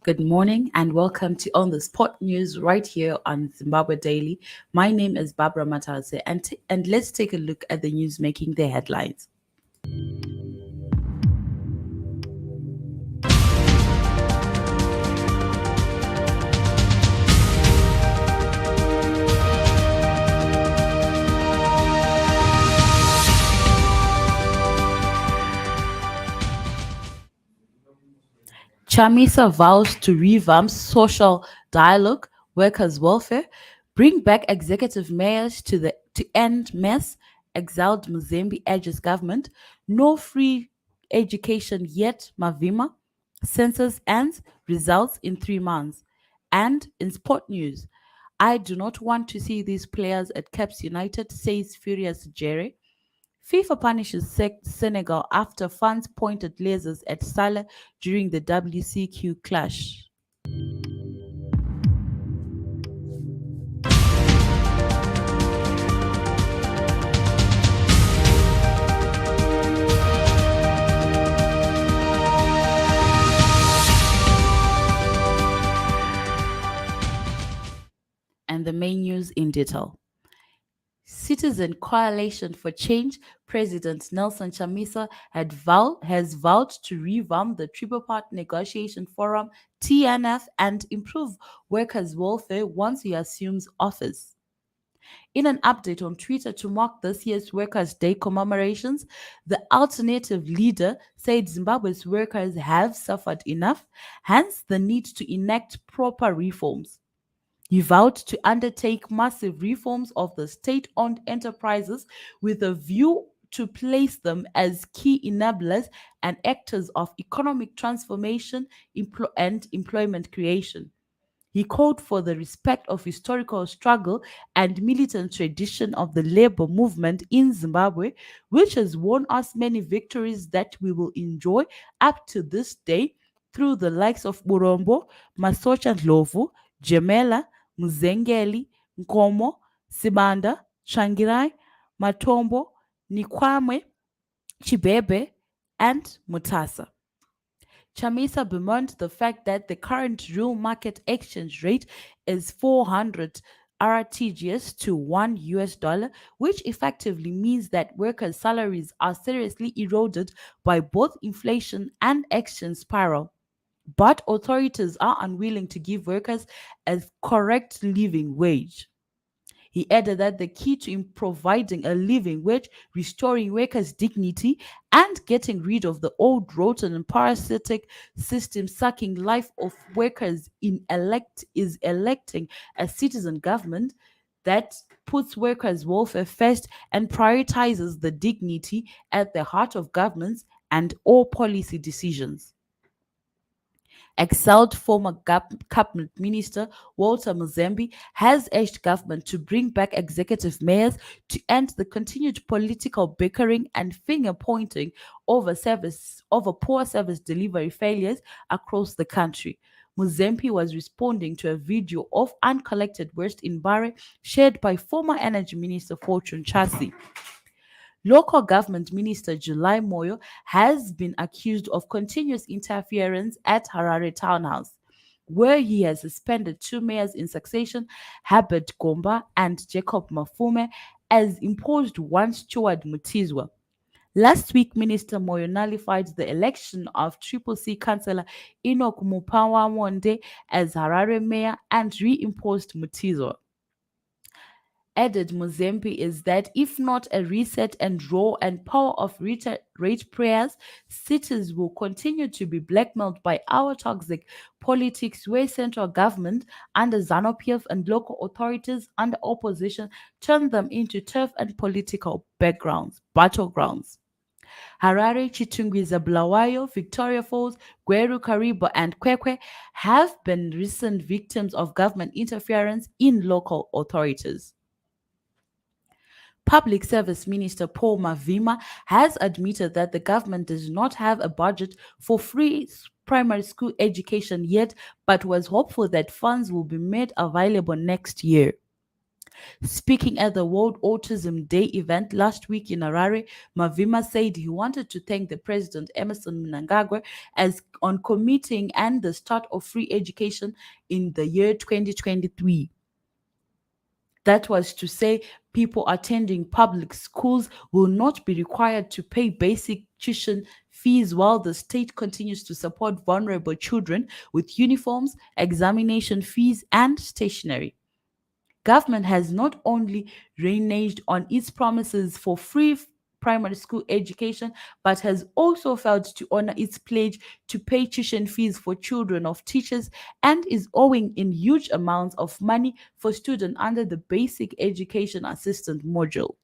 Good morning and welcome to On the Spot News right here on Zimbabwe Daily. My name is Barbara Matase and let's take a look at the news making the headlines. Chamisa vows to revamp social dialogue, workers' welfare, bring back executive mayors to end mess, exiled Mzimba urges government, no free education yet, Mavima, census ends, results in 3 months. And in sport news, I do not want to see these players at Caps United, says furious Jerry. FIFA punishes Senegal after fans pointed lasers at Salah during the WCQ clash. And the main news in detail. Citizen Coalition for Change President Nelson Chamisa has vowed to revamp the Triple-Part Negotiation Forum (TNF) and improve workers' welfare once he assumes office. In an update on Twitter to mark this year's Workers' Day commemorations, the alternative leader said Zimbabwe's workers have suffered enough, hence the need to enact proper reforms. He vowed to undertake massive reforms of the state owned enterprises with a view to place them as key enablers and actors of economic transformation and employment creation. He called for the respect of historical struggle and militant tradition of the labor movement in Zimbabwe, which has won us many victories that we will enjoy up to this day through the likes of Burombo, Masocha Ndlovu, Gemela, Muzengeli, Nkomo, Sibanda, Changirai, Matombo, Nikwame, Chibebe, and Mutasa. Chamisa bemoaned the fact that the current real market exchange rate is 400 RTGS to $1, which effectively means that workers' salaries are seriously eroded by both inflation and exchange spiral. But authorities are unwilling to give workers a correct living wage. He added that the key to providing a living wage, restoring workers' dignity, and getting rid of the old rotten and parasitic system sucking life of workers is electing a citizen government that puts workers' welfare first and prioritizes the dignity at the heart of governments and all policy decisions. Exiled former cabinet minister Walter Mzimba has urged government to bring back executive mayors to end the continued political bickering and finger pointing over poor service delivery failures across the country. Mzimba was responding to a video of uncollected waste in Bare shared by former Energy Minister Fortune Chassi. Local government minister July Moyo has been accused of continuous interference at Harare Townhouse, where he has suspended two mayors in succession, Herbert Gomba and Jacob Mafume, as imposed one Steward Mutizwa. Last week, Minister Moyo nullified the election of Triple C Councillor Enoch Mupawa Monde as Harare mayor and reimposed Mutizwa. Added Mzimba is that if not a reset and raw and power of rate prayers, cities will continue to be blackmailed by our toxic politics where central government under ZANU-PF and local authorities under opposition turn them into turf and political battlegrounds. Harare, Chitungwiza, Bulawayo, Victoria Falls, Gweru, Kariba, and Kwekwe have been recent victims of government interference in local authorities. Public Service Minister Paul Mavima has admitted that the government does not have a budget for free primary school education yet, but was hopeful that funds will be made available next year. Speaking at the World Autism Day event last week in Harare, Mavima said he wanted to thank the President Emerson Mnangagwa as on committing and the start of free education in the year 2023. That was to say, people attending public schools will not be required to pay basic tuition fees while the state continues to support vulnerable children with uniforms, examination fees, and stationery. Government has not only reneged on its promises for free primary school education, but has also failed to honor its pledge to pay tuition fees for children of teachers and is owing in huge amounts of money for students under the Basic Education Assistance module.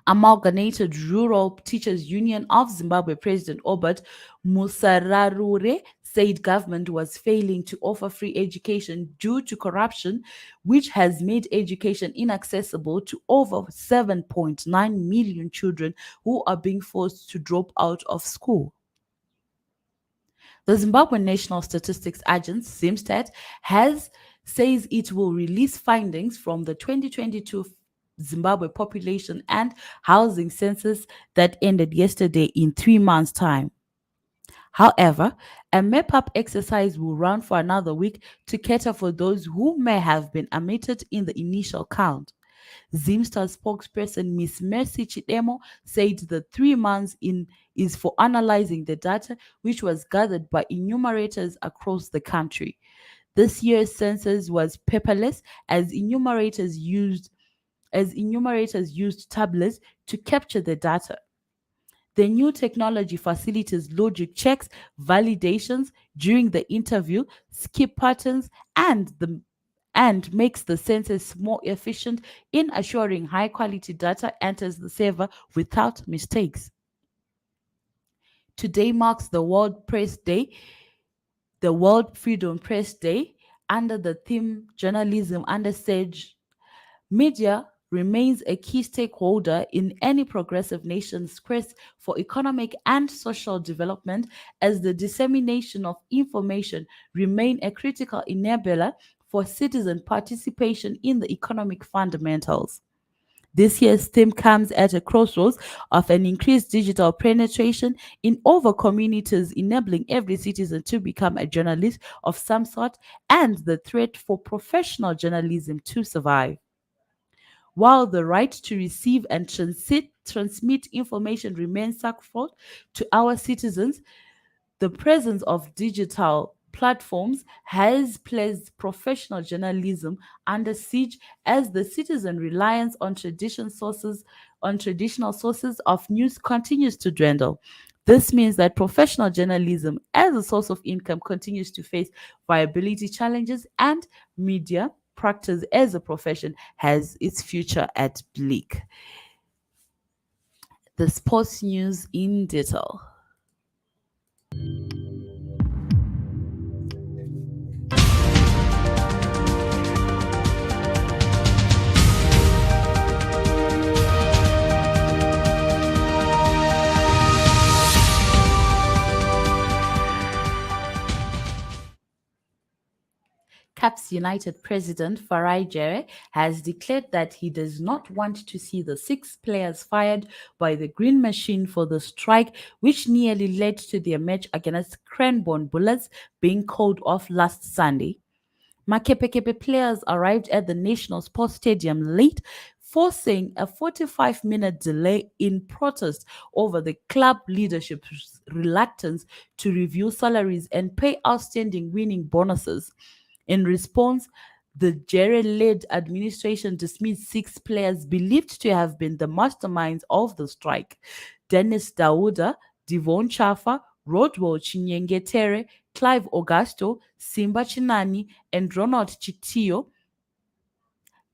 Amalgamated Rural Teachers Union of Zimbabwe President Obert Musararure said government was failing to offer free education due to corruption, which has made education inaccessible to over 7.9 million children who are being forced to drop out of school. The Zimbabwe National Statistics Agency, ZIMSTAT, has says it will release findings from the 2022 Zimbabwe population and housing census that ended yesterday in 3 months' time. However, a map-up exercise will run for another week to cater for those who may have been omitted in the initial count. Zimstar spokesperson Miss Mercy Chidemo said the 3 months in is for analyzing the data which was gathered by enumerators across the country. This year's census was paperless as enumerators used tablets to capture the data. The new technology facilitates logic checks, validations during the interview, skip patterns, and makes the census more efficient in assuring high quality data enters the server without mistakes. Today marks the World Freedom Press Day, under the theme Journalism under Siege. Media remains a key stakeholder in any progressive nation's quest for economic and social development, as the dissemination of information remain a critical enabler for citizen participation in the economic fundamentals. This year's theme comes at a crossroads of an increased digital penetration in over communities, enabling every citizen to become a journalist of some sort, and the threat for professional journalism to survive. While the right to receive and transmit information remains sacrosanct to our citizens, the presence of digital platforms has placed professional journalism under siege as the citizen reliance on traditional sources of news continues to dwindle. This means that professional journalism as a source of income continues to face viability challenges, and media practice as a profession has its future at bleak. The sports news in detail. Caps United president Farai Jere has declared that he does not want to see the six players fired by the Green Machine for the strike, which nearly led to their match against Cranbourne Bullets being called off last Sunday. Makepekepe players arrived at the National Sports Stadium late, forcing a 45-minute delay in protest over the club leadership's reluctance to review salaries and pay outstanding winning bonuses. In response, the Jerry-led administration dismissed six players believed to have been the masterminds of the strike: Dennis Dauda, Devon Chafa, Rodwell Chinyengetere, Clive Augusto, Simba Chinani, and Ronald Chitio.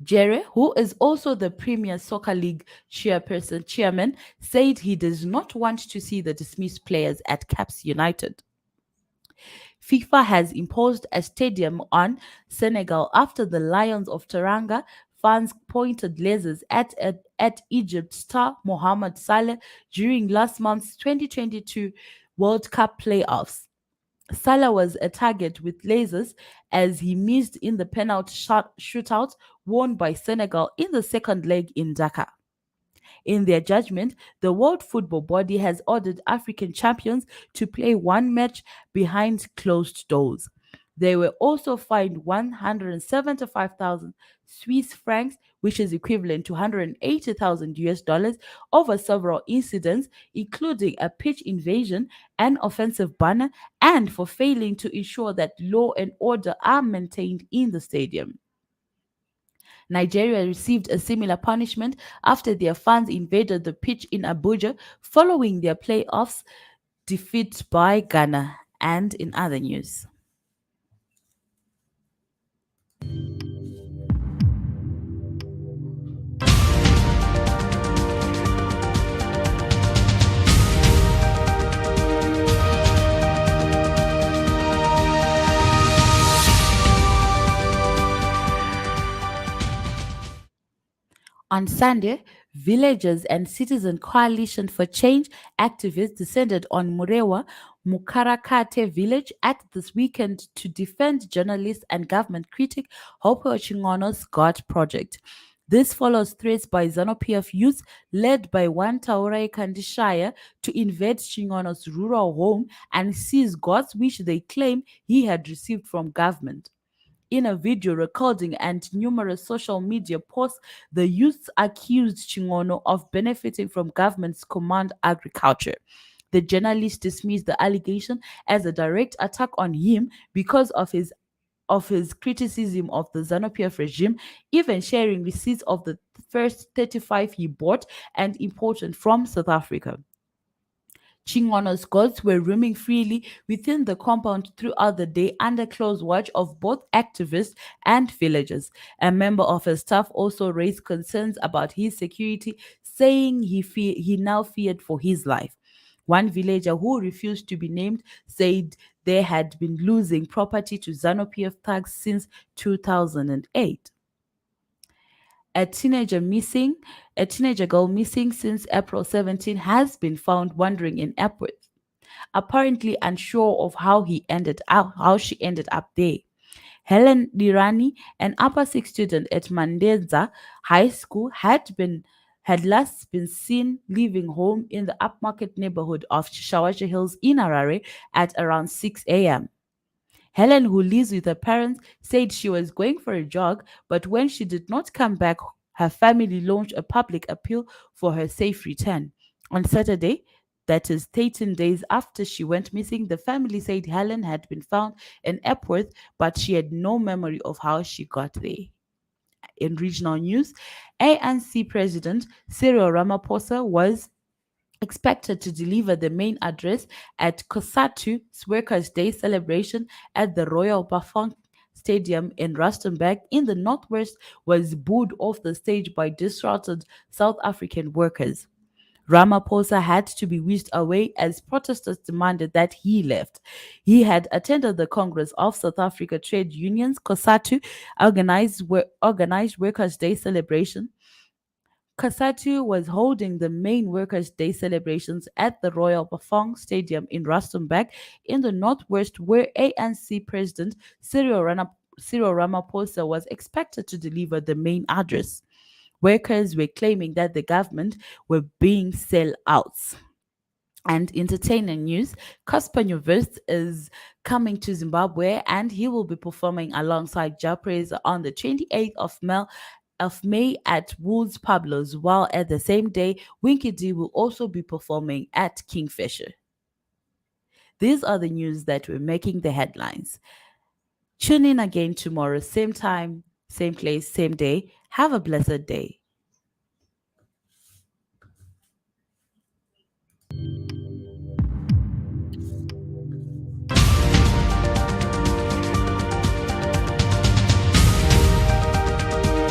Jerry, who is also the Premier Soccer League chairman, said he does not want to see the dismissed players at Caps United. FIFA has imposed a stadium on Senegal after the Lions of Teranga fans pointed lasers at Egypt star Mohamed Salah during last month's 2022 World Cup playoffs. Salah was a target with lasers as he missed in the penalty shootout won by Senegal in the second leg in Dakar. In their judgment, the World Football Body has ordered African champions to play one match behind closed doors. They were also fined 175,000 Swiss francs, which is equivalent to 180,000 US dollars, over several incidents, including a pitch invasion, an offensive banner, and for failing to ensure that law and order are maintained in the stadium. Nigeria received a similar punishment after their fans invaded the pitch in Abuja following their playoffs defeat by Ghana. And in other news, on Sunday, villagers and Citizen Coalition for Change activists descended on Murewa Mukarakate village at this weekend to defend journalist and government critic Hope Chingono's God project. This follows threats by ZANU-PF youth led by one Taurai Kandishaya to invade Chingono's rural home and seize gods which they claim he had received from government. In a video recording and numerous social media posts, the youths accused Chingono of benefiting from government's command agriculture. The journalist dismissed the allegation as a direct attack on him because of his criticism of the ZANU-PF regime, even sharing receipts of the first 35 he bought and imported from South Africa. Chingono's goats were roaming freely within the compound throughout the day under close watch of both activists and villagers. A member of his staff also raised concerns about his security, saying he now feared for his life. One villager who refused to be named said they had been losing property to ZANU-PF thugs since 2008. A teenager missing, a teenager girl missing since April 17 has been found wandering in Epworth, apparently unsure of how she ended up there. Helen Dirani, an upper six student at Mandenza High School, had last been seen leaving home in the upmarket neighborhood of Shawasha Hills in Harare at around 6 a.m. Helen, who lives with her parents, said she was going for a jog, but when she did not come back, her family launched a public appeal for her safe return. On Saturday, that is 13 days after she went missing, the family said Helen had been found in Epworth, but she had no memory of how she got there. In regional news, ANC President Cyril Ramaphosa was expected to deliver the main address at COSATU's Workers' Day celebration at the Royal Bafokeng Stadium in Rustenburg in the northwest was booed off the stage by disgruntled South African workers. Ramaphosa had to be whisked away as protesters demanded that he left. He had attended the Congress of South Africa Trade Unions, COSATU, organized Workers' Day celebration. Kasatu was holding the main Workers' Day celebrations at the Royal Bafokeng Stadium in Rustenburg in the northwest, where ANC President Cyril Ramaphosa was expected to deliver the main address. Workers were claiming that the government were being sellouts. And entertainment news, Casper Nyovest is coming to Zimbabwe and he will be performing alongside Japres on the 28th of May at Woods Pablo's, while at the same day, Winky D will also be performing at Kingfisher. These are the news that were making the headlines. Tune in again tomorrow, same time, same place, same day. Have a blessed day.